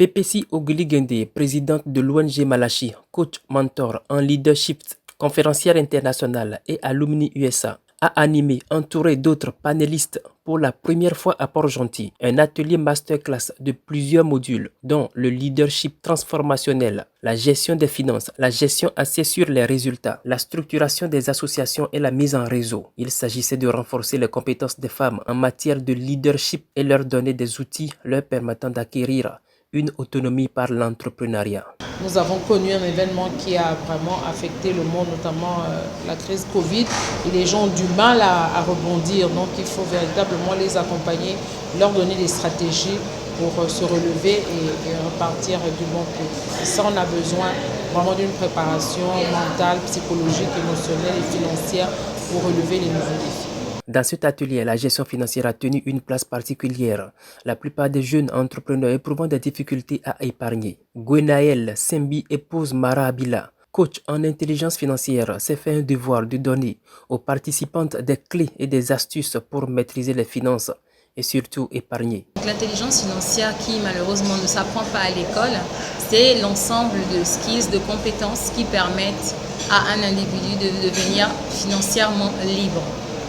PPC Oguli, présidente de l'ONG Malachi, coach mentor en leadership, conférencière internationale et alumni USA, a animé, entouré d'autres panélistes pour la première fois à Port-Gentil, un atelier masterclass de plusieurs modules, dont le leadership transformationnel, la gestion des finances, la gestion axée sur les résultats, la structuration des associations et la mise en réseau. Il s'agissait de renforcer les compétences des femmes en matière de leadership et leur donner des outils leur permettant d'acquérir une autonomie par l'entrepreneuriat. Nous avons connu un événement qui a vraiment affecté le monde, notamment la crise Covid, et les gens ont du mal à rebondir. Donc il faut véritablement les accompagner, leur donner des stratégies pour se relever et repartir du bon pied. Et ça, on a besoin vraiment d'une préparation mentale, psychologique, émotionnelle et financière pour relever les nouveaux défis. Dans cet atelier, la gestion financière a tenu une place particulière. La plupart des jeunes entrepreneurs éprouvant des difficultés à épargner. Gwenaël Sembi, épouse Mara Abila, coach en intelligence financière, s'est fait un devoir de donner aux participantes des clés et des astuces pour maîtriser les finances et surtout épargner. L'intelligence financière qui malheureusement ne s'apprend pas à l'école, c'est l'ensemble de skills, de compétences qui permettent à un individu de devenir financièrement libre,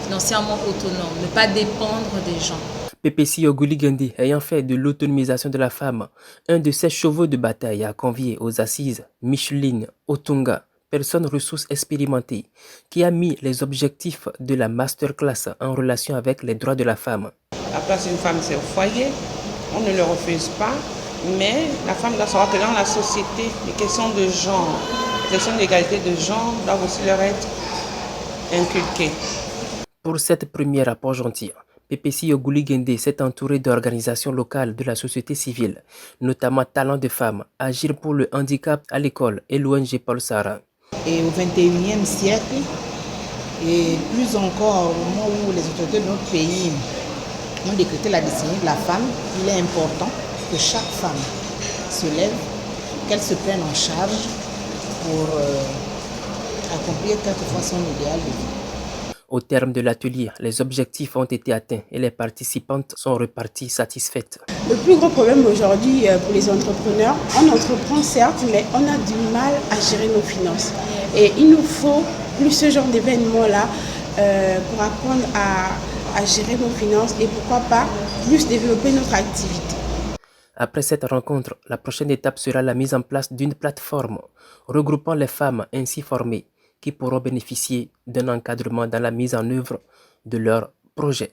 financièrement autonome, ne pas dépendre des gens. PPC Oguli, ayant fait de l'autonomisation de la femme un de ses chevaux de bataille, a convié aux assises Micheline Otunga, personne ressource expérimentée, qui a mis les objectifs de la masterclass en relation avec les droits de la femme. La place d'une femme, c'est au foyer, on ne le refuse pas, mais la femme doit savoir que dans la société, les questions de genre, les questions d'égalité de genre doivent aussi leur être inculquées. Pour cette première à Port-Gentil, PPC Oguli s'est entouré d'organisations locales de la société civile, notamment Talents de Femmes, Agir pour le handicap à l'école et l'ONG Paul Sarah. Et au XXIe siècle, et plus encore au moment où les autorités de notre pays ont décrété la décennie de la femme, il est important que chaque femme se lève, qu'elle se prenne en charge pour accomplir quelquefois son idéal de vie. Au terme de l'atelier, les objectifs ont été atteints et les participantes sont reparties satisfaites. Le plus gros problème aujourd'hui pour les entrepreneurs, on entreprend certes, mais on a du mal à gérer nos finances. Et il nous faut plus ce genre d'événements-là pour apprendre à gérer nos finances et pourquoi pas plus développer notre activité. Après cette rencontre, la prochaine étape sera la mise en place d'une plateforme regroupant les femmes ainsi formées qui pourront bénéficier d'un encadrement dans la mise en œuvre de leurs projets.